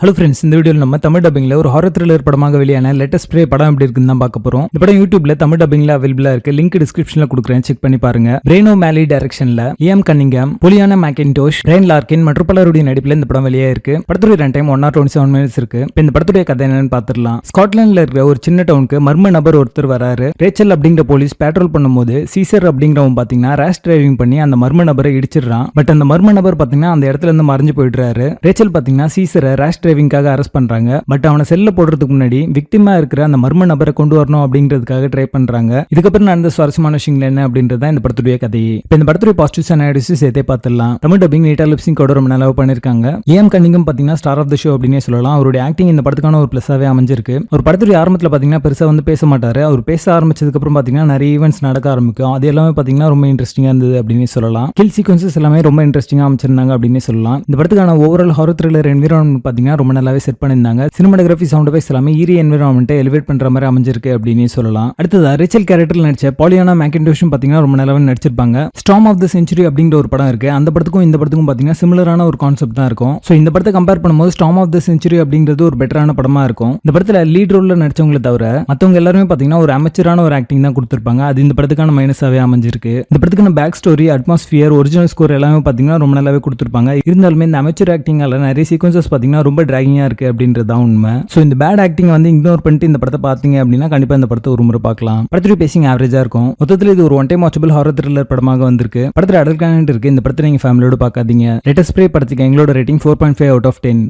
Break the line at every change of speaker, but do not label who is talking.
Hello friends, இந்த வீடியோவில் நம்ம தமிழ் டப்பிங்ல ஒரு ஹாரர் த்ரில்லர் படமாக வெளியான லேட்டஸ்ட் ப்ரே படம் எப்படி இருக்குன்னு தான் பார்க்க போறோம். இந்த படம் யூடியூப்ல தமிழ் டப்பிங்ல அவைலபிளா இருக்கு. லிங்க் டிஸ்கிரிப்ஷன்ல கொடுக்குறேன், செக் பண்ணி பாருங்க. பிரெய்னோ மேலி டைரக்ஷன்ல Liam Cunningham, Pollyanna McIntosh, Brian Larkin மற்றும் பலருடைய நடிப்புல இந்த படம் வெளியே இருக்கு. படத்துடைய ரன் டைம் 127 minutes இருக்கு. இப்போ இந்த படத்துடைய கதை என்னன்னு பார்த்துடலாம். ஸ்காட்லாந்துல இருக்கிற ஒரு சின்ன டவுனுக்கு மர்ம நபர் ஒருத்தர் வராரு. ரேச்சல் அப்படிங்கிற போலீஸ் பேட்ரோல் பண்ணும்போது சீசர் அப்படிங்கிறவன் பாத்தீங்கன்னா ரேஷ் டிரைவிங் பண்ணி அந்த மர்ம நபரை இடிச்சிடறான். பட் அந்த மர்ம நபர் பாத்தீங்கன்னா அந்த இடத்துல இருந்து மறைஞ்சு போயிடுறாரு. ரேச்சல் பாத்தீங்கன்னா சீசரை ரேஷ் டிரைவிங்காக அரெஸ்ட் பண்றாங்க. பட் அவனை செல்ல போடுறதுக்கு முன்னாடி விக்டிமா இருக்கிற அந்த மர்ம நபரை கொண்டு வரணும் அப்படிங்கிறதுக்காக ட்ரை பண்றாங்க. இதுக்கப்புறம் நடந்த சுவாரஸ்யமான விஷயங்கள் என்ன அப்படின்றத இந்த படத்துடைய கதையை. இப்போ இந்த படத்துடைய பாசிட்டிவ்ஸ் அண்ட் நெகட்டிவ்ஸ் சேர்த்தே பார்த்துடலாம். தமிழ் டப்பிங் நீட்டா லிப்சிங் கூட ரொம்ப நல்லா பண்ணிருக்காங்க. லியாம் கன்னிங்ஹாம் பாத்தீங்கன்னா ஸ்டார் ஆஃப் தி ஷோ அப்படினே சொல்லலாம். அவருடைய ஆக்டிங் இந்த படத்துக்கான ஒரு பிளஸாவே அமைஞ்சிருக்கு. ஒரு படத்துடைய ஆரம்பத்துல பாத்தீங்கன்னா பெருசா பேச மாட்டாரு. அவர் பேச ஆரம்பிச்சதுக்கு அப்புறம் பாத்தீங்கன்னா நிறைய ஈவென்ட்ஸ் நடக்க ஆரம்பிக்கும். அது எல்லாமே பாத்தீங்கன்னா ரொம்ப இன்ட்ரெஸ்டிங்கா இருந்தது அப்படின்னு சொல்லலாம். கில் சீக்வன்சஸ் எல்லாமே ரொம்ப இன்ட்ரெஸ்டிங்கா அமைச்சிருந்தாங்க அப்படின்னு சொல்லலாம். இந்த படத்துக்கான ஓவரால் ஹாரர் த்ரில்லர் என்விரான்மெண்ட் பாத்தீங்கன்னா ரொம்ப நல்லாவே செட் பண்ணிருந்தாங்க. சினிமாட்டோகிராஃபி, சவுண்ட் எஃபெக்ட்ஸ் எல்லாமே ஈரி என்விரான்மெண்ட்டை எலிவேட் பண்ற மாதிரி அமைஞ்சிருக்கு அப்படின்னு சொல்லலாம். அடுத்தது ரேச்சல் கேரக்டர்ல நடிச்ச பொலியானா மேக்கின்டோஷும் பாத்தீங்கன்னா ரொம்ப நல்லாவே நடிச்சிருப்பாங்க. ஸ்டார்ம் ஆஃப் தி செஞ்சுரி அப்படிங்கிற ஒரு படம் இருக்கு. அந்த படத்துக்கும் இந்த படத்துக்கும் பாத்தீங்கன்னா சிமிலரான ஒரு கான்செப்ட் தான் இருக்கும். சோ இந்த படத்தை கம்பேர் பண்ணும்போது ஸ்டார்ம் ஆஃப் தி செஞ்சுரி அப்படிங்கிறது ஒரு பெட்டரான படமா இருக்கும். இந்த படத்துல லீட் ரோல்ல நடிச்சவங்களை தவிர மத்தவங்க எல்லாருமே பாத்தீங்கன்னா ஒரு அமெச்சரான ஒரு ஆக்டிங் தான் கொடுத்திருப்பாங்க. அது இந்த படத்துக்கான மைனஸாவே அமைஞ்சிருக்கு. இந்த படத்துக்கான back story, atmosphere, original score எல்லாமே பாத்தீங்கன்னா ரொம்ப நல்லாவே கொடுத்திருப்பாங்க. இருந்தாலுமே இந்த அமெச்சர் ஆக்டிங்கால நிறைய சீக்வன்சஸ் பாத்தீங்கன்னா ரொம்ப டிராகிங்கா இருக்கு அப்படின்றது தான் உண்மை. சோ இந்த பேட் ஆக்டிங் இக்னோர் பண்ணிட்டு இந்த படத்தை பாத்தீங்க அப்படின்னா கண்டிப்பா இந்த படத்தை ஒரு முறை பார்க்கலாம். படத்துடைய பேசிங் ஆவரேஜா இருக்கும். மொத்தத்தில் இது ஒரு one time watchable horror thriller படமாக வந்திருக்கு. படத்துல அடல்ட் கண்டென்ட் இருக்கு. இந்த படத்தை நீங்க ஃபேமிலியோட பார்க்காதீங்க. லேட்டஸ்ட் ப்ரே படத்துக்கு எங்களோட ரேட்டிங் 4.5 out of 10.